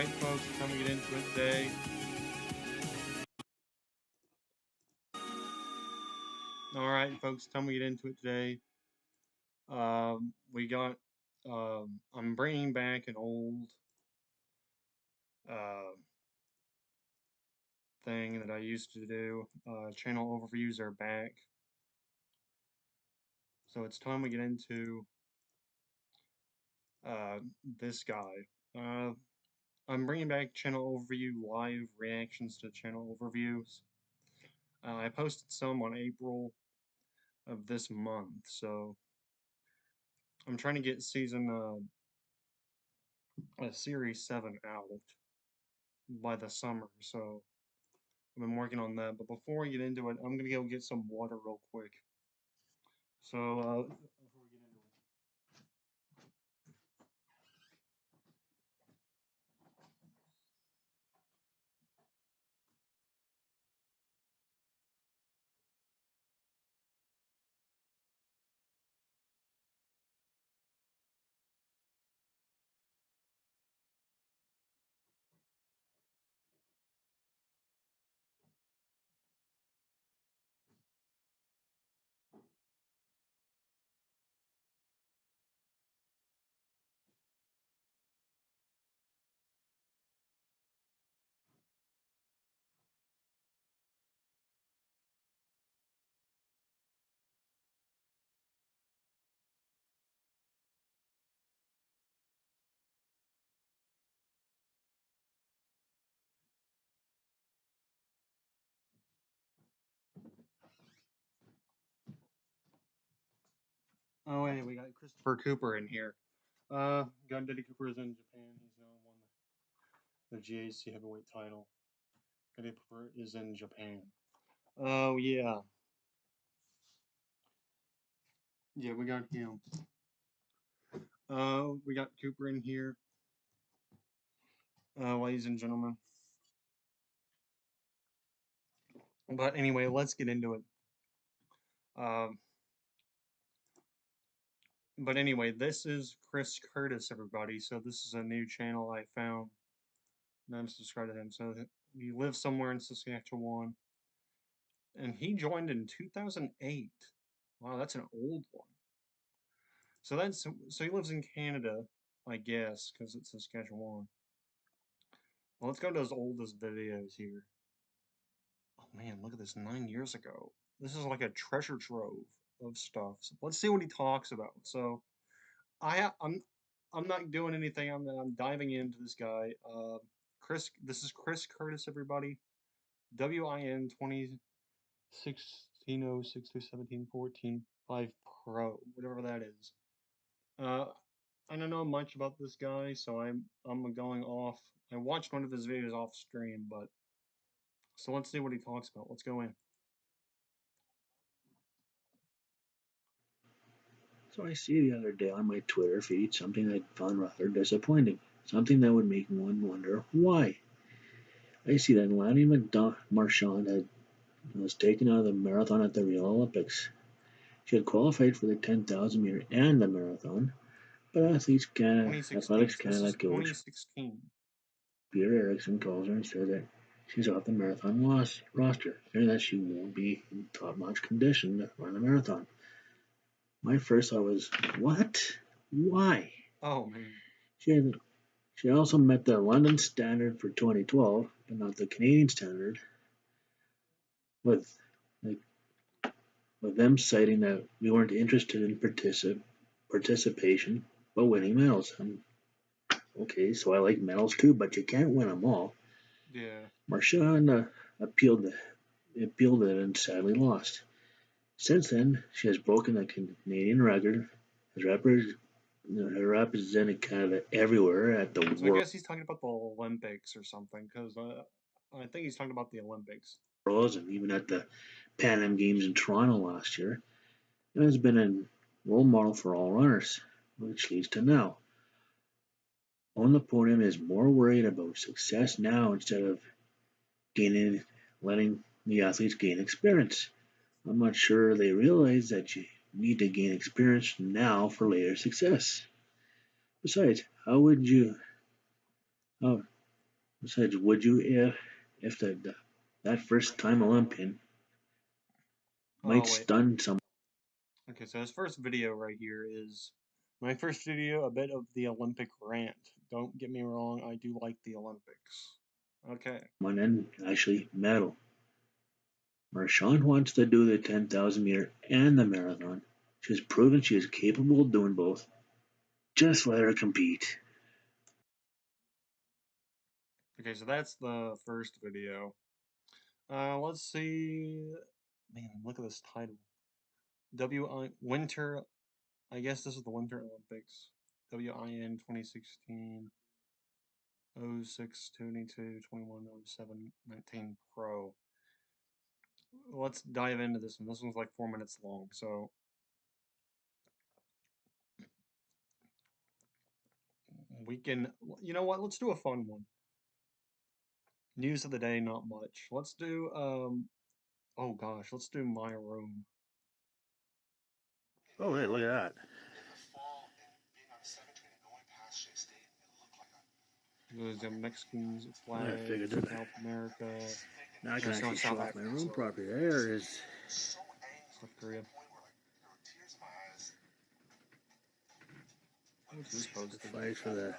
Alright folks, time to get into it today. Alright folks, time to get into it today. I'm bringing back an old thing that I used to do. Channel overviews are back. So it's time we get into this guy. I'm bringing back channel overview live reactions to channel overviews. I posted some on April of this month, so I'm trying to get season series 7 out by the summer, so I've been working on that. But before we get into it, I'm gonna go get some water real quick. So before we get into it. Oh wait, we got Christopher Cooper in here. Diddy Cooper is in Japan. He's now won the GAC heavyweight title. Diddy Cooper is in Japan. Oh yeah. Yeah, we got him. We got Cooper in here. Ladies and gentlemen. But anyway, let's get into it. But anyway, this is Chris Curtis, everybody. So this is a new channel I found. And I'm subscribed to him. So he lives somewhere in Saskatchewan. And he joined in 2008. Wow, that's an old one. So he lives in Canada, I guess, because it's Saskatchewan. Well, let's go to his oldest videos here. Oh man, look at this, 9 years ago. This is like a treasure trove of stuff. So let's see what he talks about. So I'm not doing anything. I'm diving into this guy. This is Chris Curtis, everybody. WIN 2016 through 17 14 5 Pro, whatever that is. I don't know much about this guy, so I'm going off. I watched one of his videos off stream, but so let's see what he talks about. Let's go in. So I see the other day on my Twitter feed something I found rather disappointing, something that would make one wonder why. I see that Lanny Marchand was taken out of the marathon at the Rio Olympics. She had qualified for the 10,000 meter and the marathon, but Athletics Canada coach 2016. Peter Erickson calls her and says that she's off the marathon roster and that she won't be in top-notch condition to run the marathon. My first thought was, what? Why? Oh man. She also met the London standard for 2012, but not the Canadian standard, with them citing that we weren't interested in participation, but winning medals. Okay, so I like medals too, but you can't win them all. Yeah. Marchand appealed it and sadly lost. Since then, she has broken the Canadian record, has represented Canada everywhere at the So I guess he's talking about the Olympics or something, because I think he's talking about the Olympics. Worlds and even at the Pan Am Games in Toronto last year, and has been a role model for all runners, which leads to now. On the podium is more worried about success now instead of letting the athletes gain experience. I'm not sure they realize that you need to gain experience now for later success. Besides, how Besides, would you if that first time Olympian might Oh wait. stun some? Okay, so his first video right here is my first video, a bit of the Olympic rant. Don't get me wrong, I do like the Olympics. Okay. Someone and actually medal. Marchand wants to do the 10,000 meter and the marathon. She's proven she is capable of doing both. Just let her compete. Okay, so that's the first video. Let's see. Man, look at this title. Winter. I guess this is the Winter Olympics. WIN 2016 06 22 21 07 19 Pro. Let's dive into this one. This one's like 4 minutes long, so we can. You know what? Let's do a fun one. News of the day, not much. Let's do oh gosh, let's do my room. Oh, hey, look at that. There's the Mexicans flag, I figured that. South America, Now I can There's no actually South show off my Africa, room so- property. There is. South Korea. What's this The posted? flags for the.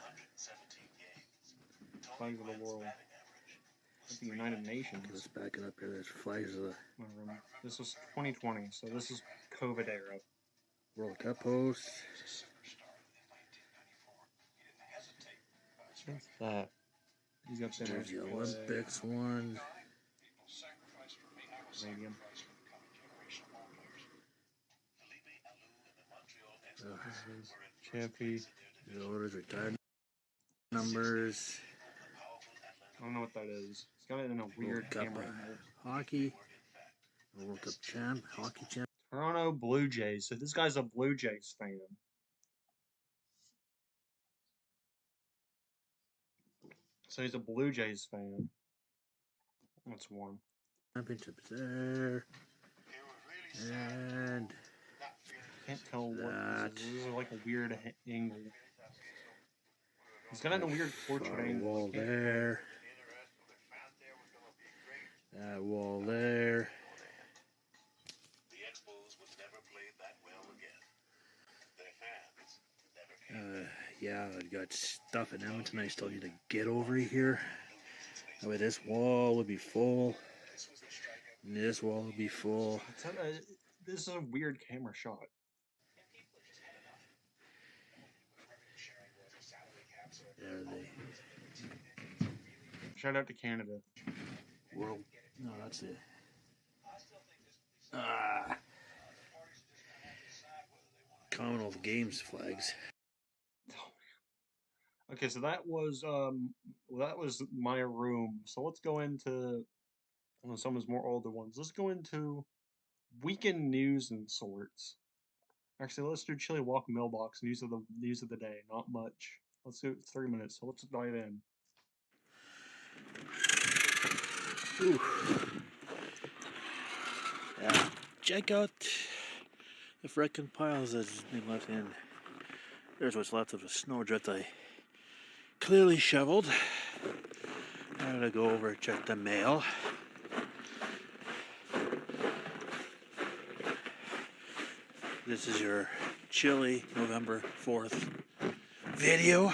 Flags of the world. At the United Nations. Let's back it up here. There's flags of the My room. This was 2020, so this is COVID era. World Cup host. What's that? He's got the There's the Olympics one. Canadian. Chappie. The orders, retired numbers. I don't know what that is. It's got it in a weird World Cup camera angle. hockey. World Cup hockey champ. Toronto Blue Jays. So this guy's a Blue Jays fan. So he's a Blue Jays fan. That's one. Championships there. And Can't tell what That. this is. This is like a weird angle. He's got it in a weird portrait far angle. wall I can't- there. That wall there. Yeah, I've got stuff in Edmonton I still need to get over here. That way this wall would be full. And this wall would be full. This is a weird camera shot. There they. Shout out to Canada. World. No, that's it. Commonwealth Games flags. Okay, so that was my room. So let's go into some of his more older ones. Let's go into weekend news and sorts. Actually, let's do Chili Walk mailbox news of the day. Not much. Let's do 3 minutes. So let's dive in. Ooh. Yeah. Check out the frickin' piles that's been left in. There's what's left of the snowdrift I clearly shoveled. I gotta go over and check the mail. This is your chilly November 4th video.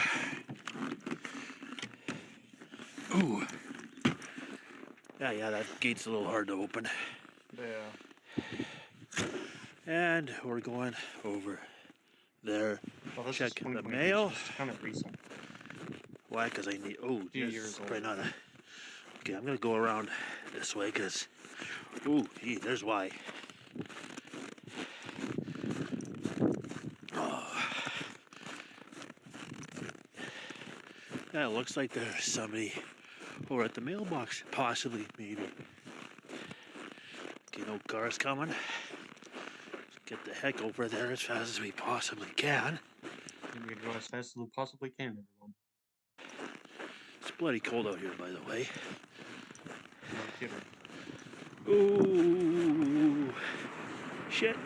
Ooh. Yeah, that gate's a little hard to open. Yeah. And we're going over there. Well, this Check is the 2020, mail. It's kind of recent. Why? Because I need. Oh, Few this years is old. probably not a. Okay, I'm gonna go around this way because. Ooh, gee, there's why. Oh. Yeah, it looks like there's somebody over at the mailbox, possibly, maybe. Okay, no cars coming. Let's get the heck over there as fast as we possibly can. We can go as fast as we possibly can, everyone. It's bloody cold out here, by the way. No kidding. Ooh, shit.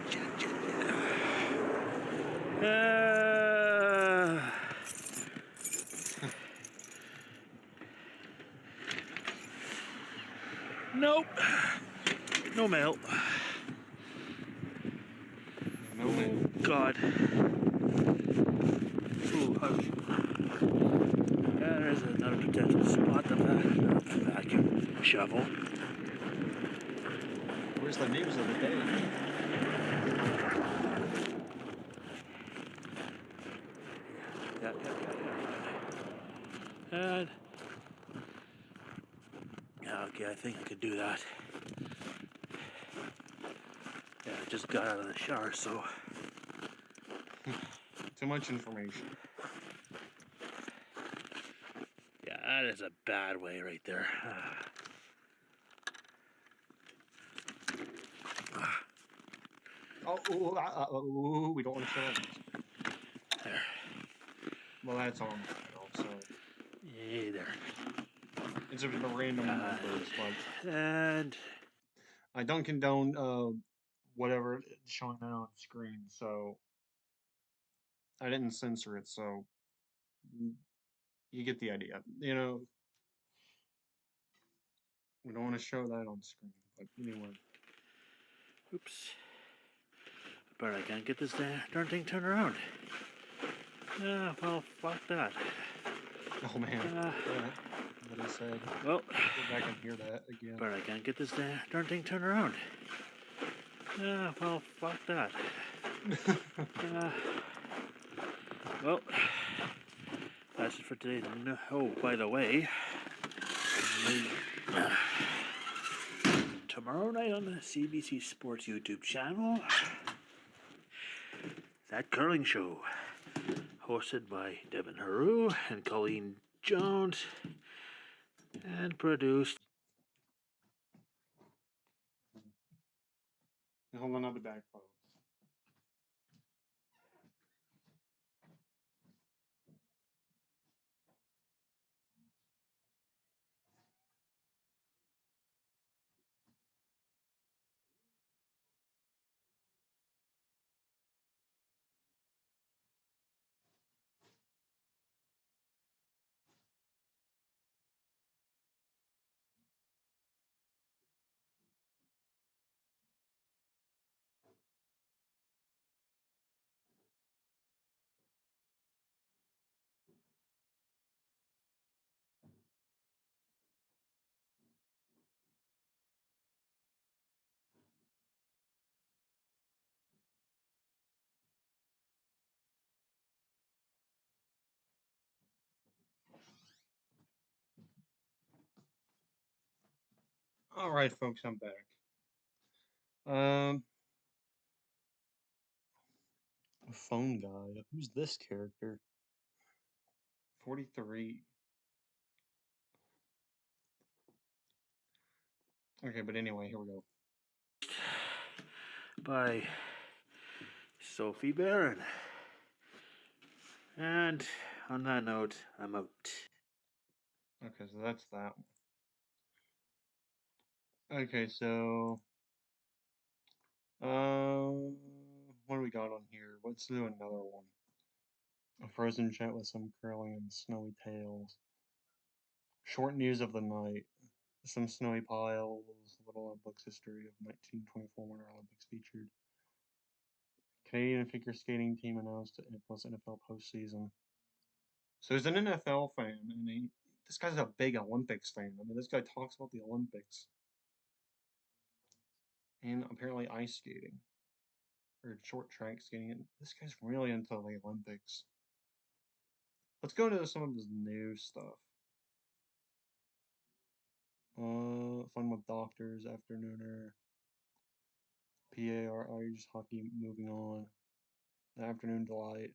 Nope. No mail. No man. God. Ooh, hush. Yeah, there's another potential spot. The vacuum shovel. Where's the news of the day? Yeah. And okay, I think I could do that. Yeah, I just got out of the shower, so Too much information. yeah, that is a bad way right there. Oh, we don't want to show it. There. Well, that's on the channel, so Yay, there. it's a random numbers, but And I don't condone whatever it's showing that on screen, so I didn't censor it, so you get the idea. You know, we don't want to show that on screen, but anyway. oops. But I can't get this darn thing turned around. Well, fuck that. Oh man, what I said. Well, Go back and hear that again. but I can't get this darn thing turned around. Well, fuck that. Well, that's it for today. Oh, by the way, tomorrow night on the CBC Sports YouTube channel, That Curling Show, hosted by Devin Haru and Colleen Jones, and produced. Hold on, I'll be back, folks. All right, folks, I'm back. Phone guy. Who's this character? 43. Okay, but anyway, here we go. By Sophie Barron. And on that note, I'm out. Okay, so that's that one. Okay, so what do we got on here? Let's do another one. A frozen chat with some curling and snowy tales. Short news of the night. Some snowy piles. Little Olympics history of 1924 Winter Olympics featured. Canadian figure skating team announced it plus NFL postseason. So he's an NFL fan, and this guy's a big Olympics fan. I mean, this guy talks about the Olympics. And apparently ice skating. Or short track skating. And this guy's really into the Olympics. Let's go into some of his new stuff. Fun with Doctors, Afternooner. PAR Irish Hockey, moving on. The Afternoon Delight.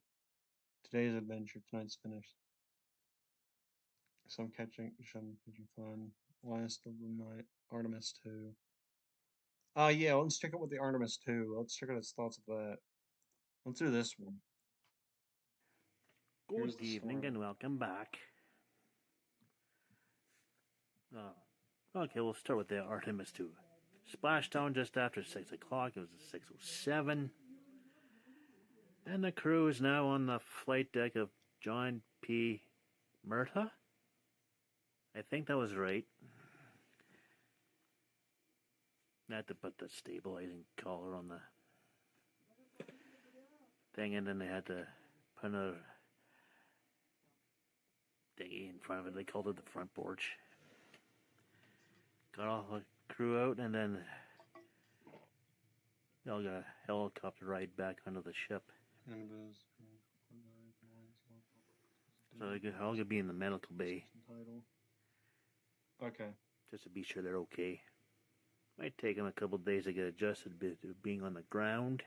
Today's Adventure, tonight's finish. Some catching fun. Last of the night. Artemis 2. Yeah, let's check out with the Artemis 2. Let's check out his thoughts of that. Let's do this one. Here's Good the evening story. and welcome back. Okay, we'll start with the Artemis 2. Splashdown just after 6 o'clock. It was 6:07. And the crew is now on the flight deck of John P. Murtagh. I think that was right. I had to put the stabilizing collar on the thing, and then they had to put another thingy in front of it. They called it the front porch. Got all the crew out, and then they all got a helicopter ride back onto the ship. So they could all be in the medical bay. Okay. Just to be sure they're okay. Might take them a couple days to get adjusted to being on the ground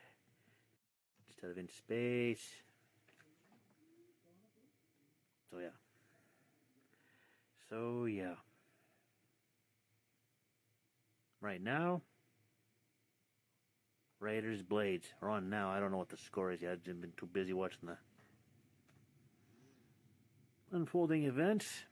instead of in space. So yeah. Right now, Raiders Blades are on now. I don't know what the score is yet. I've been too busy watching the unfolding events.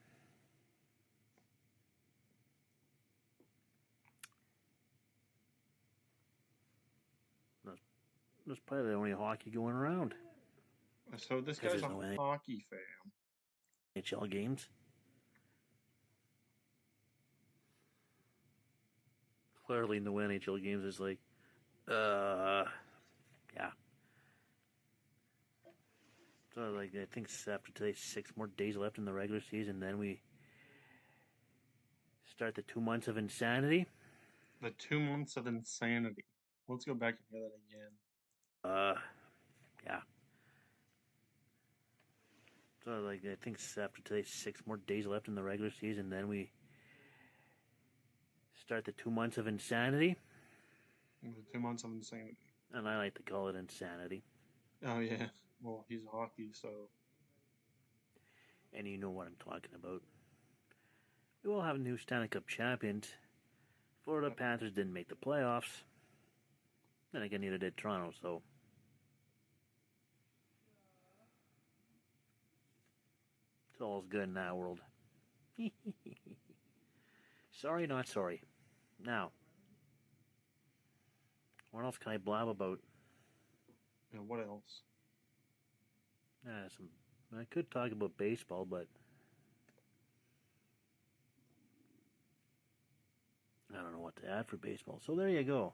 That's probably the only hockey going around. So this guy's a hockey fan. NHL games. Clearly, no NHL games is like, yeah. So like I think after today, 6 more days left in the regular season. Then we start the 2 months of insanity. The 2 months of insanity. Let's go back and hear that again. Yeah. So like I think after today, 6 more days left in the regular season. Then we start the 2 months of insanity. The 2 months of insanity. And I like to call it insanity. Oh yeah. Well, he's hockey, so. And you know what I'm talking about. We will have new Stanley Cup champions. Florida Panthers didn't make the playoffs. Then again, neither did Toronto, so. It's all's good in that world. Sorry, not sorry. Now, what else can I blab about? Yeah, what else? I could talk about baseball, but I don't know what to add for baseball. So there you go.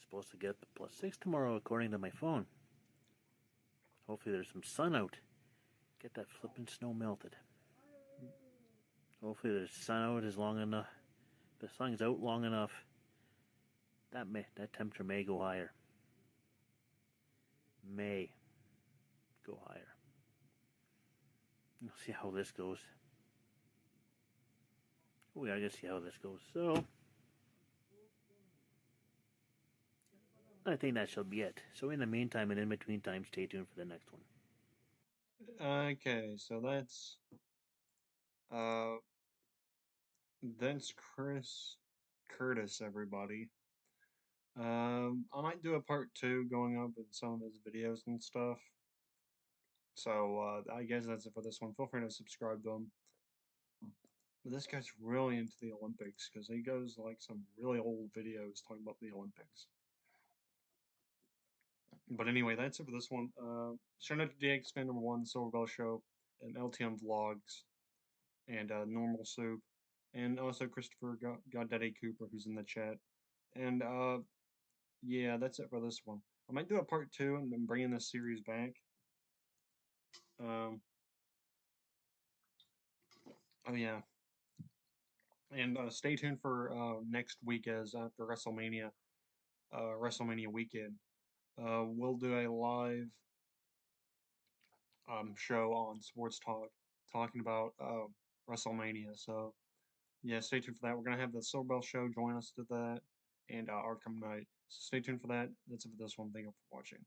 Supposed to get the +6 tomorrow, according to my phone. Hopefully there's some sun out. Get that flippin' snow melted. Hopefully the sun out is long enough. The sun's out long enough. That temperature may go higher. May go higher. We'll see how this goes. We gotta see how this goes. So I think that shall be it. So in the meantime and in between time, stay tuned for the next one. Okay, so that's Chris Curtis, everybody. I might do a part 2 going up in some of his videos and stuff. So I guess that's it for this one. Feel free to subscribe to him. But this guy's really into the Olympics because he goes like some really old videos talking about the Olympics. But anyway, that's it for this one. Shout out to DX Fan #1, The Silver Bell Show, and LTM Vlogs, and Normal Soup, and also Christopher Goddaddy Cooper, who's in the chat. And yeah, that's it for this one. I might do a part 2 and then bringing this series back. Oh yeah. And stay tuned for next week, as after WrestleMania weekend. We'll do a live show on Sports Talk talking about WrestleMania. So yeah, stay tuned for that. We're gonna have the Silver Bell Show join us to that, and Arkham Knight. So stay tuned for that. That's it for this one. Thank you for watching.